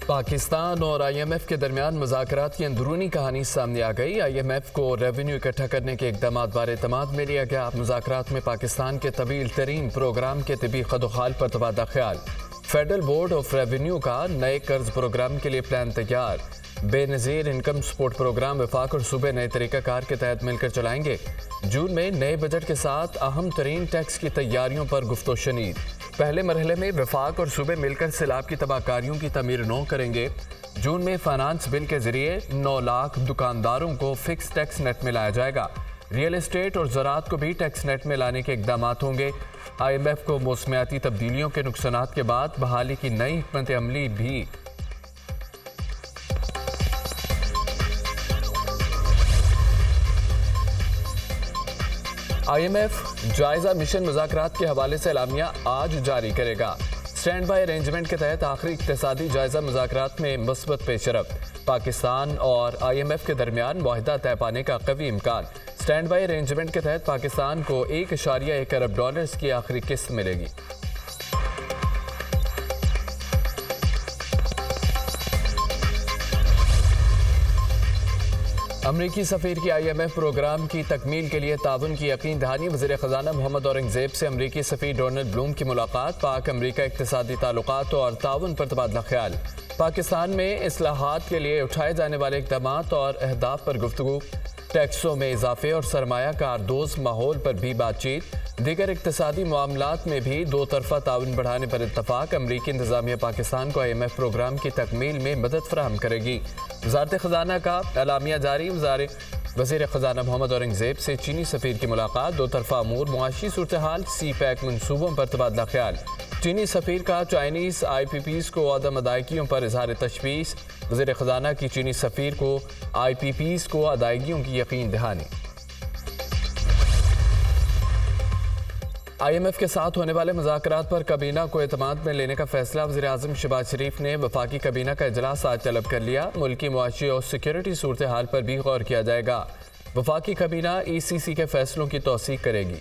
पाकिस्तान और IMF के दरमियान मुज़ाकरात की अंदरूनी कहानी सामने आ गई। IMF को रेवेन्यू इकट्ठा करने के इक़दाम बारे तमाद में लिया गया। मुज़ाकरात में पाकिस्तान के तवील तरीन प्रोग्राम के तिबी खदोखाल पर तबादला ख्याल। फेडरल बोर्ड ऑफ रेवेन्यू का नए कर्ज प्रोग्राम के लिए प्लान तैयार। बेनज़ीर इनकम सपोर्ट प्रोग्राम वफाक और सूबे नए तरीक़ाकार के तहत मिलकर चलाएंगे। जून में नए बजट के साथ अहम तरीन टैक्स की तैयारियों पर गुफ्तो शनीद। पहले मरहले में वफाक और सूबे मिलकर सैलाब की तबाहकारियों की तमीर नौ करेंगे। जून में फाइनेंस बिल के जरिए 9 लाख दुकानदारों को फिक्स टैक्स नेट में लाया जाएगा। रियल एस्टेट और ज़राअत को भी टैक्स नेट में लाने के इक़दाम होंगे। IMF को मौसमियाती तब्दीलियों के नुकसानात के बाद बहाली की नई हिकमत अमली भी। IMF जायजा मिशन मुज़ाकरात के हवाले से एलामिया आज जारी करेगा। स्टैंड बाई अरेंजमेंट के तहत आखिरी इक़्तिसादी जायजा मुज़ाकरात में मस्बत पेशरफ्त। पाकिस्तान और IMF के दरमियान मुआहिदा तय पाने का कवी इम्कान। स्टैंड बाई अरेंजमेंट के तहत पाकिस्तान को $1.1 अरब की आखिरी किस्त मिलेगी। अमरीकी सफ़ीर की IMF प्रोग्राम की तकमील के लिए ताउन की यकीन दहानी। वज़ीर ख़ज़ाना मोहम्मद औरंगज़ेब से अमरीकी सफ़ीर डोनाल्ड ब्लूम की मुलाकात। पाक अमरीका इक़्तिसादी ताल्लुकात और ताउन पर तबादला ख्याल। पाकिस्तान में इस्लाहात के लिए उठाए जाने वाले इक़दामात और अहदाफ पर गुफ्तगू। टैक्सों में इजाफे और सरमायाकार दोस्त माहौल पर भी बातचीत। दीगर इक़्तिसादी मामलात में भी दो तरफ़ा ताउन बढ़ाने पर इत्तफ़ाक़। अमरीकी इंतज़ामिया पाकिस्तान को IMF प्रोग्राम की तकमील में मदद फराहम करेगी। वज़ारत ख़ज़ाना का एलामिया जारी। वज़ीर ख़ज़ाना मोहम्मद औरंगज़ेब से चीनी सफ़ीर की मुलाकात। दो तरफ़ा अमूर, मुआशी सूरत हाल, CPEC मनसूबों पर तबादला ख्याल। चीनी सफ़ीर का चाइनीज़ IPPs को अदम अदायगियों पर इज़हार तशवीश। वज़ीर ख़ज़ाना की चीनी सफ़ीर को IPPs को अदायगियों की यकीन दहानी। IMF के साथ होने वाले मुज़ाकरात पर काबीना को एतमाद में लेने का फैसला। वज़ीर आज़म शहबाज शरीफ ने वफाकी काबीना का इजलास आज तलब कर लिया। मुल्की मुआशी और सिक्योरिटी सूरत हाल पर भी गौर किया जाएगा। वफाकी काबीना ECC के फैसलों की तौसीक करेगी।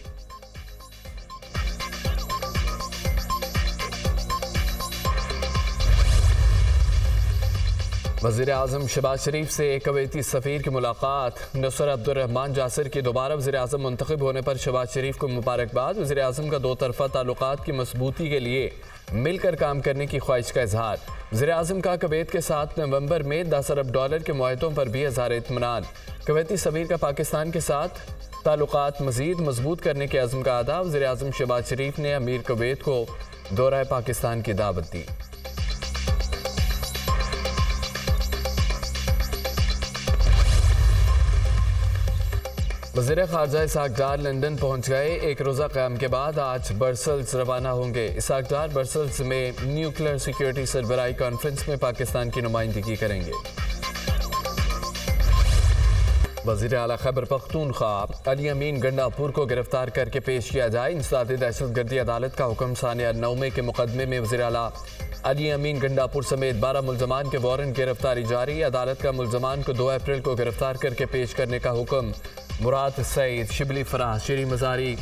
वज़ीर आज़म शहबाज शरीफ से कुवैती सफ़ीर की मुलाकात। नसर अब्दुर्रहमान जासिर की दोबारा वज़ीर आज़म मुंतखब होने पर शहबाज शरीफ को मुबारकबाद। वज़ीर आज़म का दो तरफ़ा ताल्लुकात की मजबूती के लिए मिलकर काम करने की ख्वाहिश का इजहार। वज़ीर आज़म का कुवैत के साथ नवंबर में $10 अरब के मुआहदों पर भी इज़हार इत्मीनान। कुवैती सफ़ीर का पाकिस्तान के साथ ताल्लुकात मज़ीद मजबूत करने के अज़्म का अदा। वज़ीर आज़म शहबाज शरीफ ने अमीर कुवैत को दौरा पाकिस्तान की दावत दी। वज़ीर ख़ारजा इसहाक़ डार लंदन पहुँच गए। एक रोज़ा क़याम के बाद आज ब्रसल्स रवाना होंगे। इसहाक़ डार ब्रसल्स में न्यूक्लियर सिक्योरिटी सरबराही कॉन्फ्रेंस में पाकिस्तान की नुमाइंदगी करेंगे। वज़ीर आला खैबर पख्तूनख्वा अली अमीन गंडापुर को गिरफ्तार करके पेश किया जाए। इंसदादी दहशतगर्दी अदालत का हुक्म सानिया नौमे के मुकदमे में वज़ीर आला अली अमीन गंडापुर समेत 12 मुल्ज़मान के वारंट गिरफ्तारी जारी। अदालत का मुल्ज़मान को 2 अप्रैल को गिरफ्तार करके पेश करने का हुक्म। मुराद सईद, शिबली फराह, शेरी मज़ारी,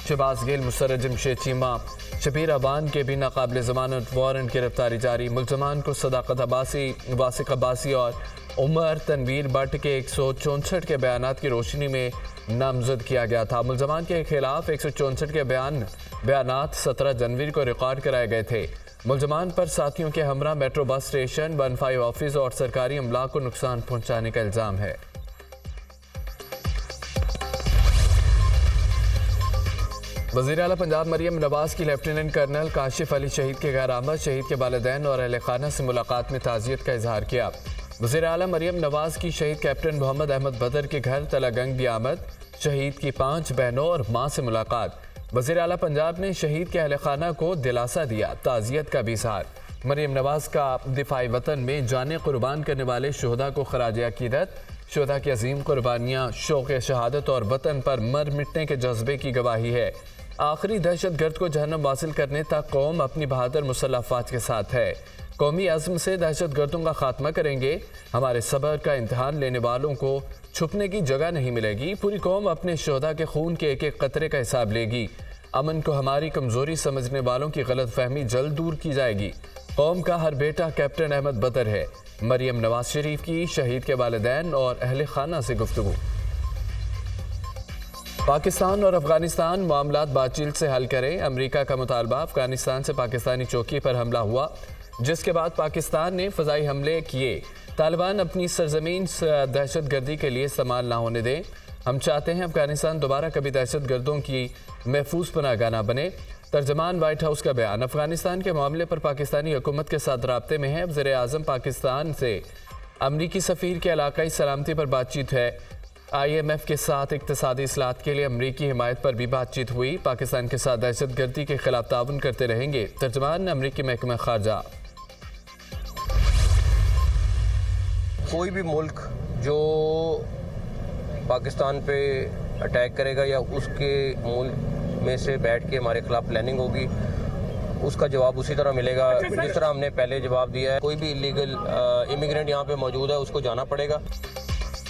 शहबाज गिल, मुसर्रत जमशेद चीमा, शबीर अवान के भी नाकाबिल ज़मानत वारंट गिरफ्तारी जारी। मुल्ज़मान को सदाकत अब्बासी, वासिक अब्बासी और उमर तनवीर भट्ट के 164 के बयानात की रोशनी में नामजद किया गया था। मुल्ज़मान के खिलाफ 164 के बयानात 17 जनवरी को रिकॉर्ड कराए गए थे। मुल्ज़मान पर साथियों के हमरा मेट्रो बस स्टेशन, 15 ऑफिस और सरकारी अमला को नुकसान पहुँचाने का इल्ज़ाम है। वज़ीर आला पंजाब मरियम नवाज़ की लेफ्टिनेंट कर्नल काशिफ अली शहीद के घर आमद। शहीद के वालिदैन और अहल खाना से मुलाकात में ताज़ियत का इजहार किया। वज़ीर आला मरियम नवाज़ की शहीद कैप्टन मोहम्मद अहमद बदर के घर तलागंग भी आमद। शहीद की 5 बहनों और माँ से मुलाकात। वज़ीर आला पंजाब ने शहीद के अहल खाना को दिलासा दिया। ताज़ियत का भी इजहार। मरियम नवाज़ का दिफाई वतन में जाने कुर्बान करने वाले शुहदा को खराज अकीदत। शुहदा की अजीम कुर्बानियाँ शौक़ शहादत और वतन पर मर मिटने के जज्बे की गवाही है। आखिरी दहशत गर्द को जहन्नम वासिल करने तक कौम अपनी बहादुर मुसल्लह अफ़वाज के साथ है। कौमी अज़्म से दहशत गर्दों का खात्मा करेंगे। हमारे सब्र का इम्तिहान लेने वालों को छुपने की जगह नहीं मिलेगी। पूरी कौम अपने शुहदा के खून के एक एक कतरे का हिसाब लेगी। अमन को हमारी कमजोरी समझने वालों की गलत फहमी जल्द दूर की जाएगी। कौम का हर बेटा कैप्टन अहमद बदर है। मरियम नवाज शरीफ की शहीद के वालिदैन और अहले खाना से गुफ्तगू। पाकिस्तान और अफगानिस्तान मामलात बातचीत से हल करें, अमेरिका का मुतालबा। अफगानिस्तान से पाकिस्तानी चौकी पर हमला हुआ, जिसके बाद पाकिस्तान ने फ़ज़ाई हमले किए। तालिबान अपनी सरजमीन दहशत गर्दी के लिए इस्तेमाल ना होने दें। हम चाहते हैं अफगानिस्तान दोबारा कभी दहशत गर्दों की महफूज पनाहगाह ना बने। तर्जमान वाइट हाउस का बयान। अफगानिस्तान के मामले पर पाकिस्तानी हुकूमत के साथ राब्ते में है। वज़ीर आज़म पाकिस्तान से अमरीकी सफ़ीर के इलाकाई सलामती पर बातचीत है। IMF के साथ इक़्तिसादी इस्लाहत के लिए अमरीकी हिमायत पर भी बातचीत हुई। पाकिस्तान के साथ दहशत गर्दी के खिलाफ ताउन करते रहेंगे। तर्जमान अमरीकी महकमा खारजा। कोई भी मुल्क जो पाकिस्तान पे अटैक करेगा या उसके मुल्क में से बैठ के हमारे खिलाफ प्लानिंग होगी, उसका जवाब उसी तरह मिलेगा जिस तरह हमने पहले जवाब दिया है। कोई भी इलीगल इमिग्रेंट यहाँ पे मौजूद है, उसको जाना पड़ेगा।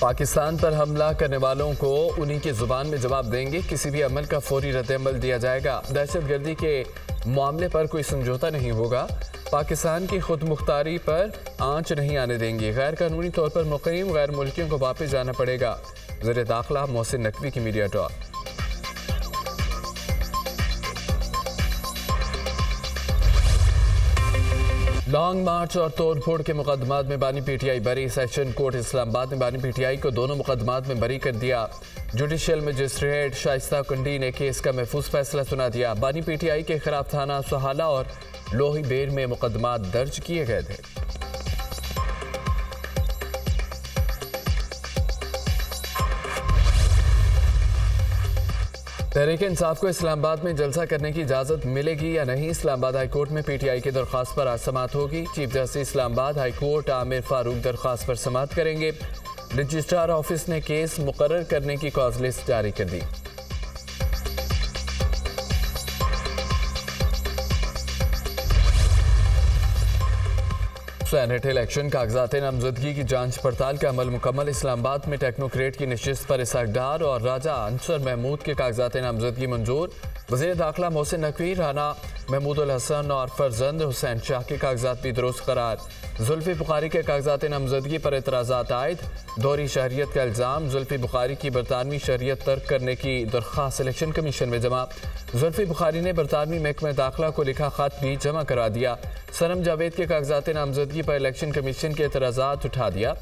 पाकिस्तान पर हमला करने वालों को उन्हीं की जुबान में जवाब देंगे। किसी भी अमल का फौरी रद्द-ए-अमल दिया जाएगा। दहशतगर्दी के मामले पर कोई समझौता नहीं होगा। पाकिस्तान की खुद मुख्तारी पर आंच नहीं आने देंगे। गैर कानूनी तौर पर मुक़ीम गैर मुल्कियों को वापस जाना पड़ेगा। वज़ीर दाखिला मोहसिन नकवी की मीडिया टॉक। लॉन्ग मार्च और तोड़ फोड़ के मुकदमात में बानी PTI बरी। सेशन कोर्ट इस्लामाबाद ने बानी PTI को दोनों मुकदमात में बरी कर दिया। जुडिशल मजिस्ट्रेट शाइस्ता कुंडी ने केस का महफूज फैसला सुना दिया। बानी PTI के खिलाफ थाना सहाला और लोही बेर में मुकदमात दर्ज किए गए थे। तहरीक इंसाफ को इस्लामाबाद में जलसा करने की इजाज़त मिलेगी या नहीं, इस्लामाबाद हाई कोर्ट में PTI की दरख्वास्त पर आज समाअत होगी। Chief justice Islamabad high court Aamir Farooq दरख्वास्त पर समाअत करेंगे। रजिस्ट्रार ऑफिस ने केस मुकर्रर करने की कॉज लिस्ट जारी कर दी। सेनेट इलेक्शन कागजात नामजदगी की जांच पड़ताल का अमल मुकम्मल। इस्लामाबाद में टेक्नोक्रेट की नशिस्त पर इसहाक डार और राजा अंसर महमूद के कागजात नामजदगी मंजूर। वज़ीर दाखिला मोहसिन नकवी, राना महमूद उल हसन और फरजंद हुसैन शाह के कागजात भी दुरुस्त करार। जुल्फी बुखारी के कागजात नामजदगी पर एतराज़ात आयद। दोहरी शहरियत का इल्ज़ाम। जुल्फी बुखारी की बरतानवी शहरियत तर्क करने की दरख्वास्त इलेक्शन कमीशन में जमा। जुल्फी बुखारी ने बरतानवी महकमा दाखिला को लिखा खत भी जमा करा दिया। सनम जावेद के कागजात नामजदगी पर इलेक्शन कमीशन के एतराज़ात उठा दिया।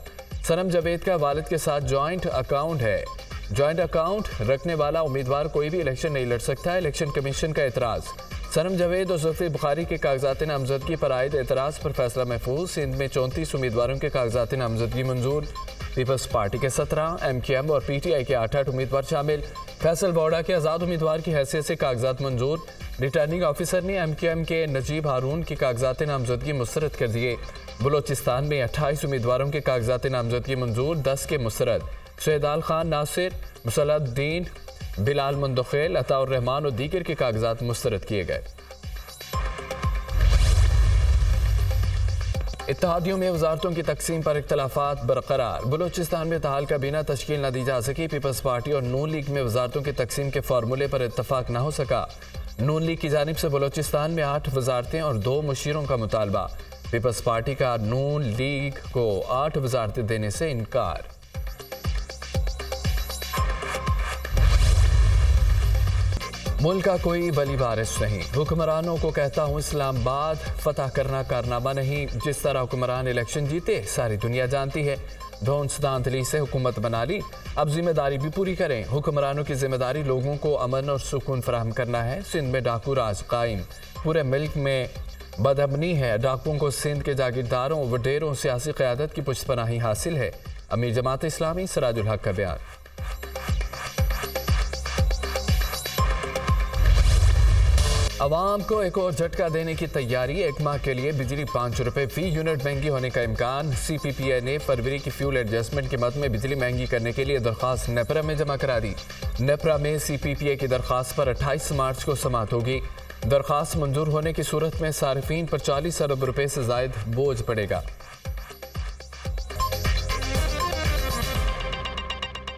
सनम जावेद का वालिद के साथ जॉइंट अकाउंट है। जॉइंट अकाउंट रखने वाला उम्मीदवार कोई भी इलेक्शन नहीं लड़ सकता है, इलेक्शन कमीशन का एतराज़। सनम जावेद और जुल्फी बुखारी के कागजात नामजदगी पर आयद एतराज़ पर फैसला महफूज। सिंध में 34 उम्मीदवारों के कागजात नामजदगी मंजूर। पीपल्स पार्टी के 17, MKM और PTI के 8 उम्मीदवार शामिल। फैसल बौड़ा के आज़ाद उम्मीदवार की हैसियत से कागजात मंजूर। रिटर्निंग ऑफिसर ने MKM के नजीब हारून की कागजात नामजदगी मुस्तरद कर दिए। बलोचिस्तान में 28 उम्मीदवारों के कागजात नामजदगी मंजूर, 10 के मुस्तरद। शहदाल खान नासिर, मुसलद्दीन, बिलाल मुंदखेल, अताउर रहमान और दीगर के कागजात मुस्तरद किए गए। इत्तेहादियों में वजारतों की तकसीम पर इख्तलाफात बरकरार। बलोचिस्तान में तहाल काबीना तश्कील न दी जा सकी। पीपल्स पार्टी और नून लीग में वजारतों की तकसीम के फार्मूले पर इत्तफाक न हो सका। नून लीग की जानिब से बलोचिस्तान में 8 वजारतें और 2 मुशीरों का मुतालबा। पीपल्स पार्टी का नून लीग को 8 वजारतें देने से इनकार। मुल्क का कोई वली वारिस नहीं। हुक्मरानों को कहता हूँ इस्लामाबाद फतह करना कारनामा नहीं। जिस तरह हुक्मरान इलेक्शन जीते सारी दुनिया जानती है। धौंस धांधली से हुकूमत बना ली, अब जिम्मेदारी भी पूरी करें। हुक्मरानों की जिम्मेदारी लोगों को अमन और सुकून फराहम करना है। सिंध में डाकू राज कायम, पूरे मुल्क में बदअमनी है। डाकुओं को सिंध के जागीरदारों, वडेरों, सियासी क़यादत की पुष्टपनाही हासिल है। अमीर जमात इस्लामी सिराजुल हक का बयान। अवाम को एक और झटका देने की तैयारी। 1 माह के लिए बिजली 5 रुपये फी यूनिट महंगी होने का इम्कान। CPPI ने फरवरी की फ्यूल एडजस्टमेंट की मद में बिजली महंगी करने के लिए दरख्वास्त नेपरा में जमा करा दी। नेपरा में CPPI की दरख्वास्त पर 28 मार्च को समाअत होगी। दरख्वास्त मंजूर होने की सूरत में सार्फिन पर 40 अरब रुपये से जायद बोझ पड़ेगा।